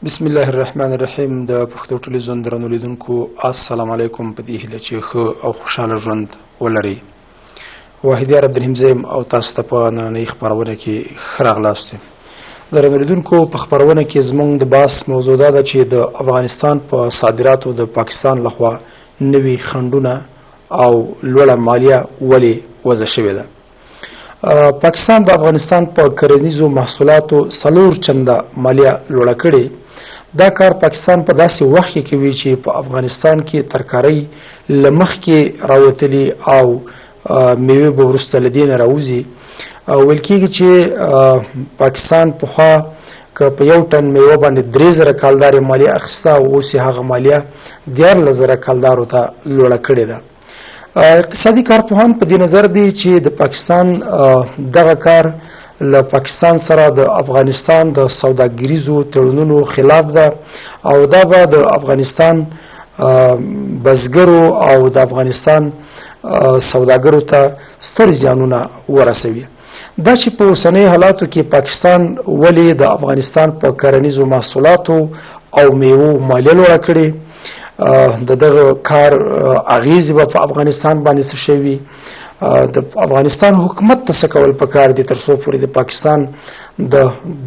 بسم الله الرحمن الرحیم. د پښتو تلویزیون درنو لیدونکو السلام علیکم. په دې هیله چې ښه او خوشاله ژوند ولرئ. واحدیار عبدالرحیم زیم او تاسو ته په نننۍ خپرونه کې ښه راغلاست. درنو لیدونکو، په خپرونه کې زموږ د بحث موضوع دا ده چې د افغانستان په صادراتو د پاکستان لخوا نوي خنډونه او لوړه مالیه ولې وضع شوې ده. پاکستان د افغانستان په کرنیزو محصولاتو 4 چنده مالیه لوړه کړې. دا کار پاکستان په داسې وخت کې کوي چې په افغانستان کې ترکارۍ له مخکې راوتلي او میوې به وروسته له دې نه راوځي. ویل کېږي چې پاکستان پخوا که په یو ټن میوه باندې 3000 کالدارې مالیه اخیسته او اوس یې هغه مالیه 14000 کالدارو ته لوړه کړې ده. اقتصادي کارپوهان په دې نظر دي چې د پاکستان دغه کار له پاکستان سره د افغانستان د سوداګریزو تړونونو خلاف ده او دا به د افغانستان بزګرو او د افغانستان سوداګرو ته ستر زیانونه ورسوي. دا چې په اوسنۍ حالاتو کې پاکستان ولې د افغانستان په کرنیزو محصولاتو او میوو مالیه لوړه کړې، د دغه کار اغیز به په افغانستان باندې څه شوي، د افغانستان حکومت ته څه کول پکار دي تر څو پورې د پاکستان د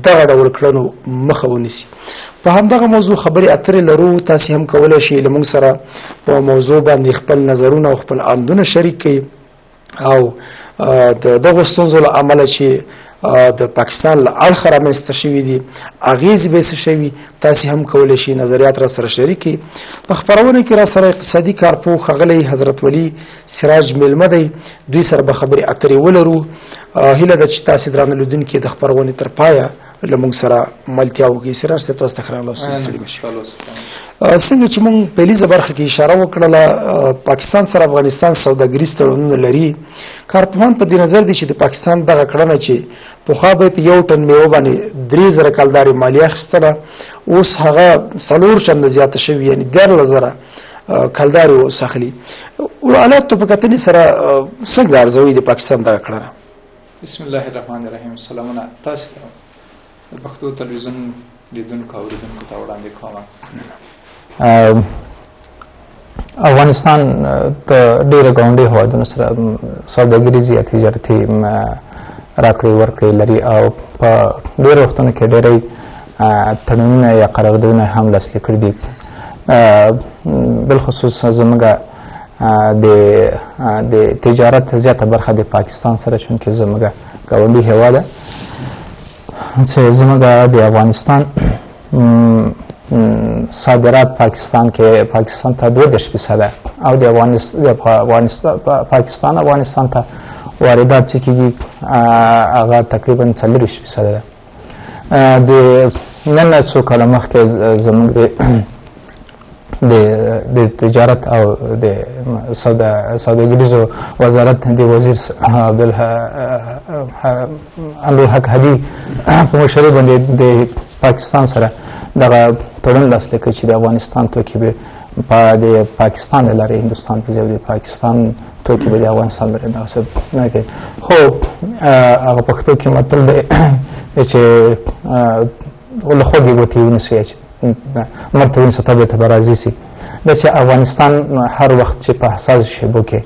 دغه ډول کړنو مخه ونیسي. په همدغه موضوع خبري اترې لرو. تاسې هم کولی شئ له موږ سره په موضوع باندې خپل نظرونه او خپل اندونه شریک کړئ او د دغو ستونزو له امله چې د پاکستان له اړخه رامنځته شوي دي اغیز به څه شوي، تاسې هم کولی شئ نظریات را سره شریک کړئ. په خپرونه کې را سره اقتصادي کارپوه ښاغلی حضرت والی سیراج ملمه دی. دوی سره به خبرې اترې ولرو. هیله ده چې تاسې درانه لیدونکي د خپرونې تر پایه له موږ سره ملتیا وکړي. سیراج صاحب تاسو ته ښه راغلاست. څنګه چې موږ په لیزه برخه کې اشاره وکړله، پاکستان سره افغانستان سوداګریز تړونونه لري. کارپوهان په دې نظر دي چې د پاکستان دغه کړنه چې پخوا به په یو ټن میوه باندې 3000 کالدارې مالیه اخیستله، اوس هغه 4 چنده زیاته شوي، یعنې 14000 کالدارې اوس اخلي. حالاتو په کتنې سره څنګه ارزوي د پاکستان دغه کړنه؟ بسم الله الرحمن الرحیم. سلامونه تاسو ته د پښتو تلویزیون لیدونکو او اوریدونکو ته وړاندې کوم. افغانستان د ډېرو ګاونډي هېوادونو سره سوداګریزې یا تجارتي راکړې ورکړې لري او په ډېرو وختونو کې ډېری تړونونه یا قراردادونه هم لاسلیک کړي دي. بالخصوص زموږ د تجارت زیاته برخه د پاکستان سره، چونکې زموږ ګاونډي هېواد ده چې زموږ د افغانستان صادرات پاکستان ته 22% او د پاکستان افغانستان ته واردات چې کېږي هغه تقریبا 40% ده. د نن څو کاله مخکې زموږ د تجارت او د سوداګریزو وزارت د وزیر عبدالحق هدي په مشرۍ باندې د پاکستان سره دغه تړون لاسلیک کړ چې د افغانستان توکي به د پاکستان له لارې هندوستان ته ځي او د پاکستان توکي به د افغانستان لارې دغسې نه کوي. خو هغه پښتو کې متل دی چې له خوږې ګوتې ونیسئ چې مرګ ته ونیسه طبیعت به راضي سي. دا چې افغانستان هر وخت چې په حساسو شیبو کې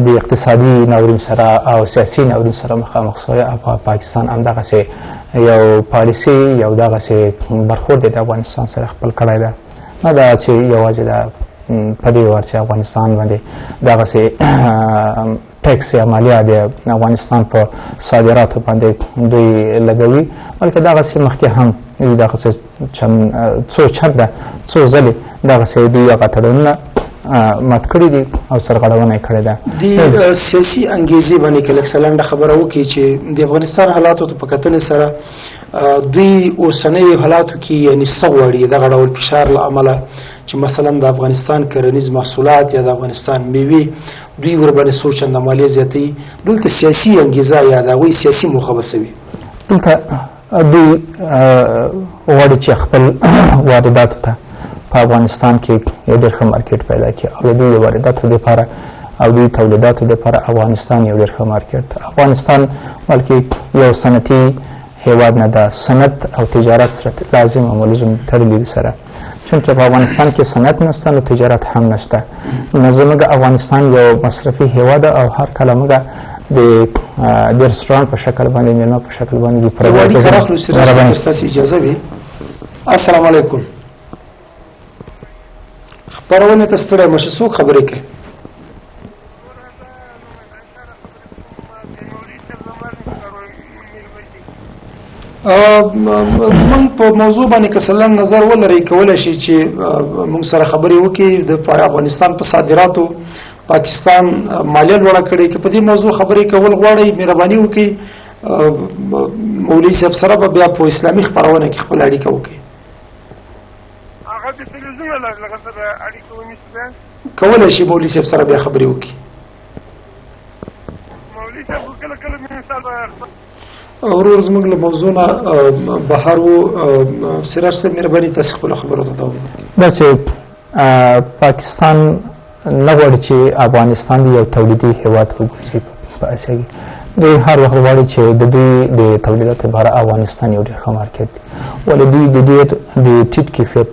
د اقتصادي ناورین سره او سیاسي ناورین سره مخامخ شوی او پاکستان همدغسې یو پالیسي یو دغسې برخورد د افغانستان سره خپل کړی ده. نه دا چې یوازې د په دې وار چې افغانستان باندې دغسې ټیکس یا مالیه د افغانستان په صادراتو باندې دوی لګوي، بلکې دغسې مخکې هم دغسې څو چنده څو ځلې دغسې دوی هغه تړونونه مات کړي دي او سرغړونه یې کړې ده. د سیاسي انګیزې باندې که لږ څه لنډه خبره وکړي چې د افغانستان حالاتو ته په کتنې سره دوی اوسنیو حالاتو کې یعنې څه غواړي دغه ډول فشار له امله چې مثلا د افغانستان کرنیز محصولات یا د افغانستان میوې دوی ورباندې څو چنده مالیه زیاتوي، دلته سیاسي انګیزه یا د هغوی سیاسي موخه به څه وي؟ دلته دوی غواړي چې خپل وارداتو ته په افغانستان کې یو ډېر ښه مارکیټ پیدا کړي او د دوی د وارداتو دپاره او دوی تولیداتو دپاره افغانستان یو ډېر ښه مارکیټ. افغانستان بلکې یو صنعتي هیواد نه د صنعت او تجارت سره لازم او ملزم تړلي سره چونکه په افغانستان کې صنعت نشته نو تجارت هم نشته نو زموږ افغانستان یو مصرفي هیواد او هر کله موږ د رستورانت په شکل باندې مېلمه په شکل باندې پروګرام تاسو اجازه وي السلام علیکم خبرونه تستړی مشه څوک خبرې کوي زمون په موضوع باندې کسلان نظر ولري کولای شي چې موږ سره خبرې وکړي د افغانستان په صادراتو پاکستان مالیه لوړه کړې چې په دې موضوع خبرې کول غواړي مهرباني وکړي مولوي صاحب سره بیا په اسلامي خبرونه کې خپل اړیکه وکړي هغه د تلویزیون لږه سره اړیکه ونیسه کولای شي مولوي صاحب سره بیا خبرې وکړي مولوي صاحب کله کله مثال ورور زموږ له موضوع نه بهر وو سیراج صاحب مهرباني تاسو خپل خبرو ته دا دا چې پاکستان نه غواړي چې افغانستان یو تولیدي هیواد وګرځي په اسیا کې دوی هر وخت غواړي چې د دوی د تولیداتو لپاره افغانستان یو ډېر ښه مارکیټ دی ولې دوی د ټیټ کیفیت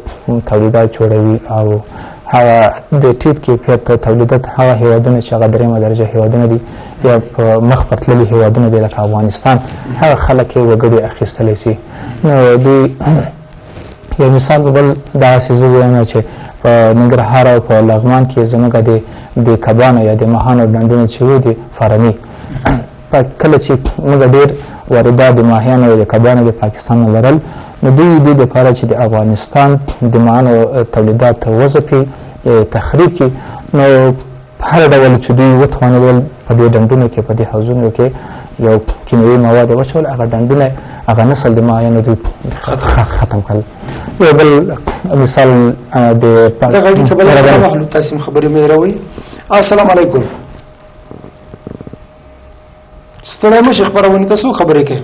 تولیدات جوړوي او هغه د ټیټ کیفیت تولیدات هغه هیوادونه چې هغه درېیمه درجه هیوادونه دي یا په مخ پر تللي هیوادونه دي لکه افغانستان هغه خلک یې وګړي اخیستلی شي نو دوی یو مثال بل داسې زه ووایم چې په ننګرهار او په لغمان کې زموږ د کبانو یا د ماهیانو ډنډونه چې وي د فارمي کله چې موږ ډېر واردات د ماهیانو او د کبانو د پاکستان نه لرل نو دوی دې دپاره چې د افغانستان د ماهیانو تولیدات وځپي تخریب کړي نو هر ډول چې دوی وتوانېدل په دې ډنډونو کې په دې حوضونو کې یو کیمیاوي مواد واچول هغه ډنډونه هغه نسل د ماهیانو دوی ختم کړل یو بل مثال د دغه اړیکه بله محلو تاسو خبرې مې راوي السلام علیکم ستړی مشه خبرونه تاسو خبرې کوي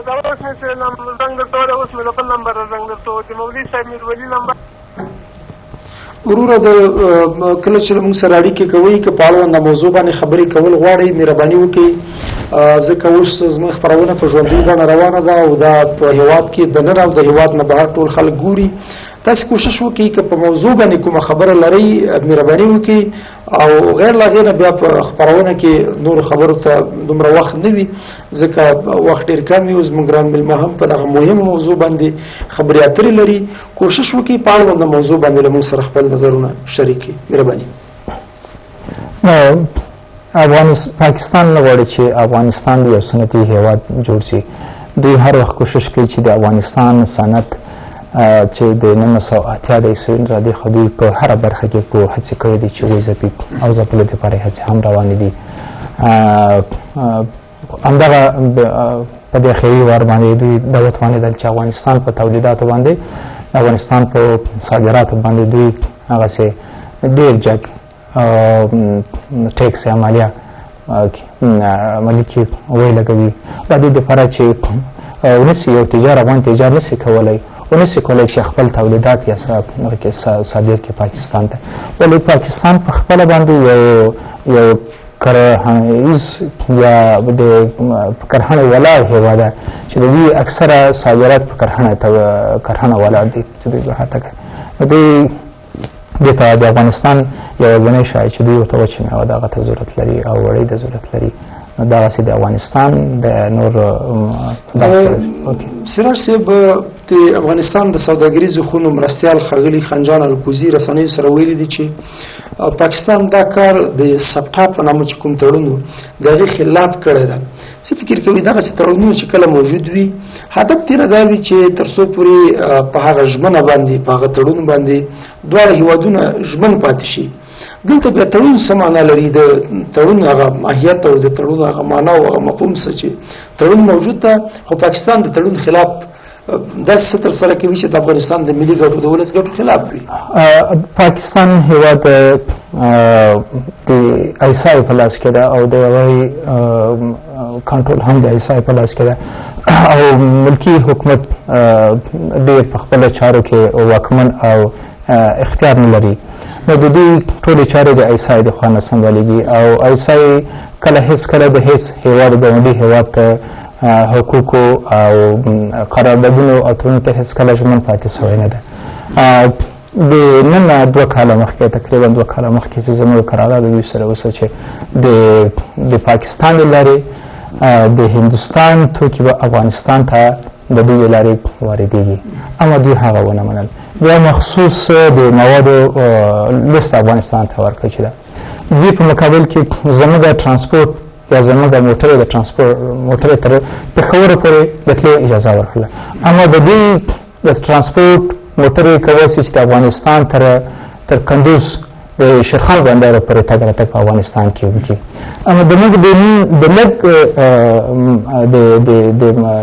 دا اوس مې سره زنګ درته اوس مې خپل نمبر زنګ درته د مولوي صاحب میرولی نمبر وروره د کله چې موږ سره اړیکې کوي که په اړوند موضوع باندې خبرې کول غواړئ مهرباني وکړئ ځکه اوس زموږ خپرونه په ژوندۍ بڼه روانه ده او دا په هیواد کې دننه او د هیواد نه بهر ټول خلک ګوري تاسو کوشش وکړئ که په موضوع باندې کومه خبره لرئ مهرباني وکړئ او غیر لا غیر بیا په خبرونه کې نور خبرو ته دومره وخت نه وي ځکه وخت ډېر کم وي زموږ ګران ملمه هم په دغه مهمه موضوع باندې خبرې اترې لري کوشش وکړئ په اړوند موضوع باندې له موږ سره خپل نظرونه شریک کړئ مهرباني پاکستان نه غواړي چې افغانستان یو صنعتي هیواد جوړ شي دوی هر وخت کوشش کوي چې د افغانستان صنعت چې د 1980 عیسوي راځي خو دوی په هر برخه کې کو هڅې کړې دي چې وځپي او ځپلو لپاره هڅې هم روانې دي همدغه په دې اخري وار باندې دوی دا وتوانېدل چې افغانستان په تولیداتو باندې افغانستان په صادراتو باندې دوی هغسې ډېر جګ ټیکس یا مالیه ملکي وی لګوي دا دوی دپاره چې ونسي یو تجار افغان تجار نسي کولی ونسي کولی چې خپل تولیدات یا صادر کړي پاکستان ته ولې پاکستان په خپله باندې یو کرهنیز یا د کرهنه ولاړ هیواد ده چې د دوی اکثره صادرات په کرهنه ولاړ دي چې دوی بهر ته کوي دوی دې ته د افغانستان یوازینی شی چې دوی ورته وچې میوه دغه ته ضرورت لري او وړۍ ته ضرورت لري نو دغسې د افغانستان د نور سیراج صاحب د افغانستان د سوداګریزو خونو مرستیال ښاغلی خنجان الکوزي رسنیو سره ویلي دي چې پاکستان دا کار د سپټا په نامه چې کوم تړون د هغې خلاف کړی ده څه فکر کوي دغسې تړونونه چې کله موجود وي هدف تېره دا وي چې تر څو پورې په هغه ژمنه باندې په هغه تړون باندې دواړه هیوادونه ژمن پاتې شي دلته بیا تړون څه معنا لري د تړون هغه ماهیت او د تړون هغه معنا او هغه مفهوم څه چې تړون موجود ده خو پاکستان د تړون خلاف داسې ترسره کوي چې د افغانستان د ملي ګټو د ولس ګټو خلاف وي پاکستان هیواد د ایسای په لاس کې ده او د هغوی کنټرول هم د ایسای په لاس کې ده او ملکي حکومت ډېر په خپلو چارو کې واکمن او اختیار نه لري نو د دوی ټولې چارې د ایسای د خوا نه سمبالېږي او ایسای کله هیڅ کله د هیڅ هیواد ګاونډي هیواد ته حقوقو او قراردادونو او تړونونو ته هیڅ کله ژمن پاتې سوی نه ده. د نن 2 کاله مخکې تقریبا 2 کاله مخکې چې زموږ قرارداد دوی سره وسو چې د پاکستان له لارې د هندوستان توکي به افغانستان ته د دوی لارې واردېږي، اما دوی هغه ونه منل. بیا مخصوص د موادو لیست افغانستان ته ورکړه چې ده دوی په مقابل کې زموږ ترانسپورټ یا زموږ موټرې د ترانسپورټ موټرې تر پېښور پورې د تلې اجازه ورکړله، اما د دوی د ترانسپورټ موټرې کولی شي چې د افغانستان تر کندوز د شیرخان بندر پورې تګ راتګ په افغانستان کې وکړي. اما زموږ د لږ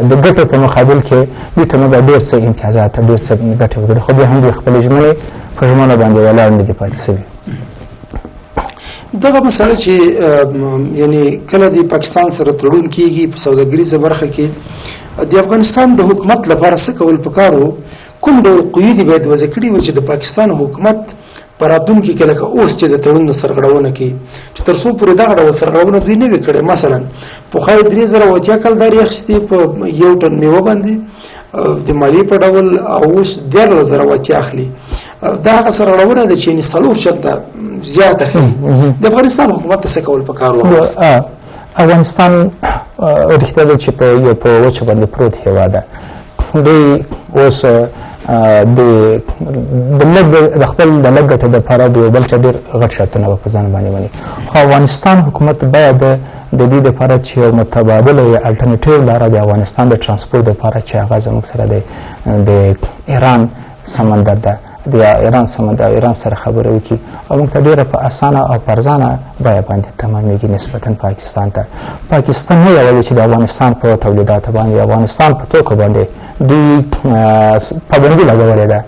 د ګټو په مقابل کې دوی ته موږ ډېر څه امتیازات ډېر څه ګټې وکړي، خو بیا هم دوی خپلې ژمنې په ژمنه باندې ولاړ نه دي پاتې شوي. دغه مسله چې یعنی کله د پاکستان سره تړون کیږي په سوداګریزه برخه کې د افغانستان د حکومت لپاره څه کول پکارو، کوم ډول قیود باید وضع کړي وي چې د پاکستان حکومت په راتلونکي کې لکه اوس چې د تړون سرغړونه کوي چې تر څو پورې دغه ډول سرغړونه دوی نه وي کړې. مثلا پخوا یې 3080 کلدارې اخیستې په 1 ټن میوه باندې د مالیې په ډول، او اوس 13080 اخلي. دا هغه سرغړونه ده چې یعنې 4 چنده زیاته ښیي. د افغانستان حکومت ته څه کول پکار و؟ افغانستان رښتیا ده چې په وچه باندې پروت هېواد ده. دوی اوس د خپل د لږ ګټې دپاره د یو بل چا ډېر غټ شرطونه به په ځان باندې مني، خو افغانستان حکومت باید د دې دپاره چې یو متبادله یا الټرنیټیو لاره د افغانستان د ترانسپورټ دپاره چې هغه زموږ سره د ایران سمندر ده، د ایران سمندر ایران سره خبرې وکړي او موږ ته ډېره په اسانه او په ارزانه بیه باندې تمامېږي نسبتا پاکستان ته. پاکستان نه یوازې چې د افغانستان په تولیداتو باندې د افغانستان په توکو باندې دوی پابندي لګولې ده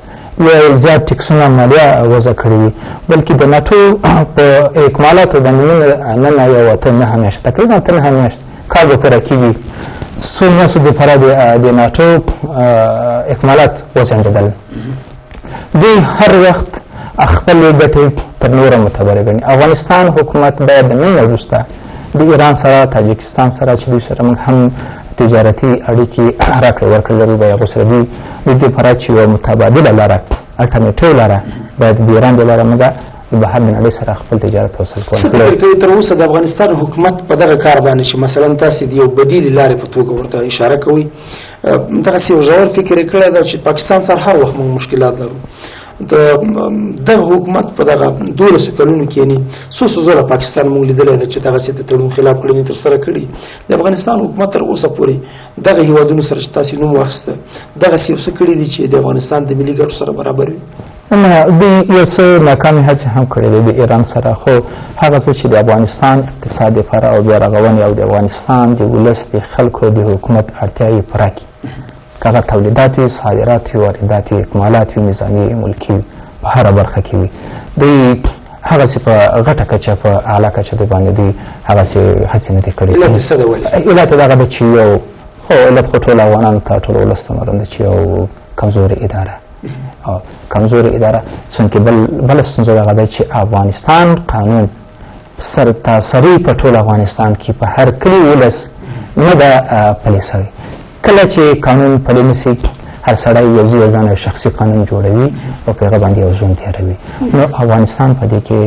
یا زیات ټکسونه مالیه وضع کړې وي، بلکې د ناټو په اکمالاتو باندې نن یو 9 میاشتې تقریبا 9 میاشتې کار به پوره کېږي. څو میاشتو دپاره د ناټو اکمالات وځنډېدل. دوی هر وخت خپلې ګټې تر نوره معتبره ګڼي. افغانستان حکومت باید د نن وروسته د ایران سره تاجکستان سره چې دوی سره موږ هم تجارتي اړیکې راکړې ورکړې لرو، باید هغو سره دوی د دې لپاره چې یوه متبادله لاره الټرنیټیو لاره باید د ایران د لاره موږ د بهر د نړۍ سره خپل تجارت وصل کړو. څه فکر کوي تر اوسه د افغانستان حکومت په دغه کار باندې چې مثلا تاسې د یو بدیلې لارې په توګه ورته اشاره کوئ، دغسې یو ژور فکر یې کړی ده چې پاکستان سره هر وخت موږ مشکلات لرو. دغه حکومت په دغه 12 کلونو کې یعنې څو ځله پاکستان موږ لیدلی ده چې دغسې د تړون خلاف کړنې ترسره کړي. د افغانستان حکومت تر اوسه پورې دغه هیوادونو سره چې تاسې نوم واخیسته دغسې یو څه کړي دي چې د افغانستان د ملي ګټو سره برابر وي؟ دوی یو څه ناکامې هڅې هم کړې دي د ایران سره، خو هغه څه چې د افغانستان اقتصاد لپاره او بیا رغونې او د افغانستان د ولس د خلکو د حکومت اړتیاوې پوره کړي، که هغه تولیدات وي، صادرات وي، واردات وي، اکمالات وي، نظامي ملکي وي، په هره برخه کې وي. دوی هغسې په غټه کچه په اعلی کچه د باندې دوی هغسې هڅې نه دي کړې. علت څه ده ولې؟ علت یې دغه ده چې یو علت خو ټول افغانانو ته ټول ولس ته معلوم ده چې یو کمزورې اداره او کمزورې اداره څونکې بله ستونزه دغه ده چې افغانستان قانون سرتاسري په ټول افغانستان کې په هر کلي ولس نه ده پلی سوی. کله چې قانون پلی نه سي هر سړی یو ځان شخصي قانون جوړوي او په هغه باندې یو ژوند تېروي. نو افغانستان په دې کې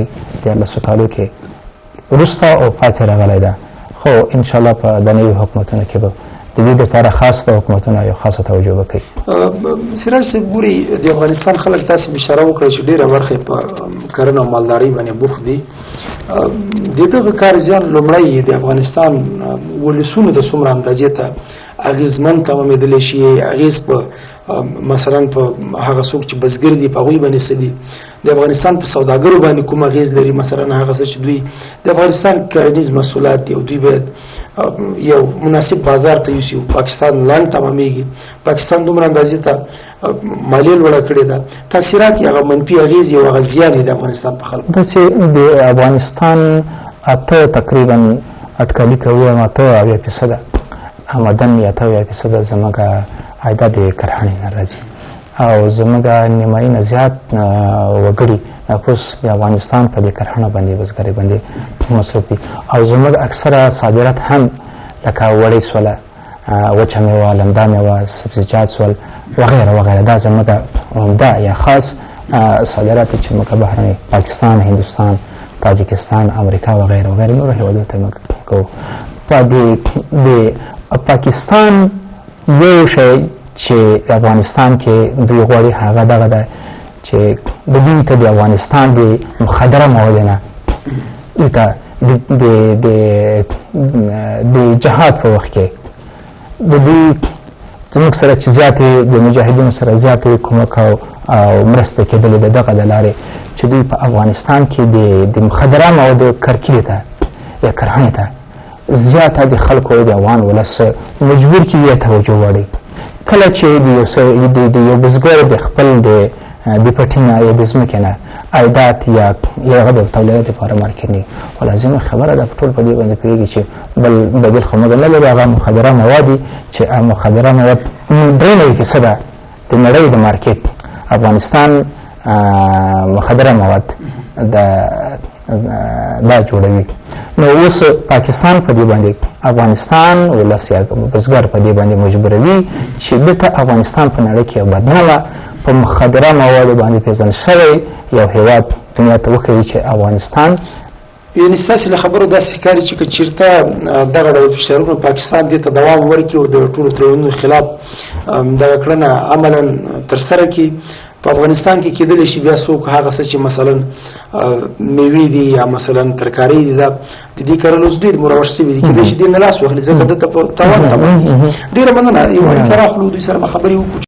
د 14 کالو کې وروسته او پاتې راغلی ده، خو انشاءالله په د نوي حکومتونو کې به د دې لپاره خاص د حکومتونو یو خاصه توجه وکړي. سیراج صاحب ګوري د افغانستان خلک تاسې اشاره وکړه چې ډېره برخه په کرنه او مالدارۍ باندې بوخت دي. د دغه کار زیان لومړی د افغانستان ولسونو ته څومره اندازې ته اغېزمن تمامېدلی شي؟ اغېز په مثلا په هغه څوک چې بزګر دي په هغوی باندې څه دي؟ د افغانستان په سوداګرو باندې کوم اغېز لري؟ مثلا هغه څه چې دوی د افغانستان کرنیز محصولات دي او دوی باید یو مناسب بازار ته یوسي. پاکستان لاند تمامېږي، پاکستان دومره اندازې ته مالیه لوړه کړې ده. تاثیرات یې هغه منفي اغېز یو هغه زیان یې د افغانستان په خلکو داسې د افغانستان تقریبا اټکلي کوو 8% آمدن یا 8% زموږ عایدات د کرهڼې نه راځي او زموږ نیمایي نه زیات وګړي نفوس د افغانستان په دې کرهڼه باندې بزګرۍ باندې مصروف دي او زموږ اکثره صادرات هم لکه وړۍ سوله وچه میوه لمده میوه سبزیجات سول وغیره وغیره دا زموږ عمده یا خاص صادرات چې موږ بهرني پاکستان هندوستان تاجکستان امریکا وغیره وغیره نور هیوادو ته موږ کوو په د پاکستان یو شی چې افغانستان کې دوی غواړي هغه دغه ده چې د دوی ته د افغانستان د مخدره موادو نه دلته د جهاد په وخت کې د دوی زموږ سره چې زیاتې د مجاهدینو سره زیاتې کومک او مرسته کېدلې ده دغه د لارې چې دوی په افغانستان کې د مخدره موادو کرکیلې ته یا کرهڼې ته زیاته د خلکو د افغان ولس مجبور کړي یا توجه وړي کله چې د یو بزګر د خپل د پټي نه یا د ځمکې نه عایدات یا هغه د تولیداتو لپاره مارکېټ نه خو لازمه خبره ده په ټول په دې باندې پوهېږي چې بل بدیل خو موږ نه لرو هغه مخدره مواد دي چې مخدره مواد 93% د نړۍ د مارکېټ افغانستان مخدره مواد دا جوړوي نو اوس پاکستان په دې باندې افغانستان ولس یا بزګر په دې باندې مجبوروي چې دلته افغانستان په نړۍ کې بدنامه په مخدره موادو باندې پیژندل شوی یو هیواد دنیا ته وښیي چې افغانستان یعنې ستاسې له خبرو داسې ښکاري چې که چېرته دغه ډول فشارونه پاکستان دې ته دوام ورکړي او د ټولو تړونونو خلاف دغه کړنه عملا ترسره کړي په افغانستان کې کېدلی شي بیا څوک هغه څه چې مثلا میوې دي یا مثلا ترکارۍ دي دا د دې کرلو اوس ډېر مروج شوي دي کېدای شي دې نه لاس واخلي ځکه دلته په تاوان ډېره مننه یو اړیکه راخلو دوی سره خبرې وکړو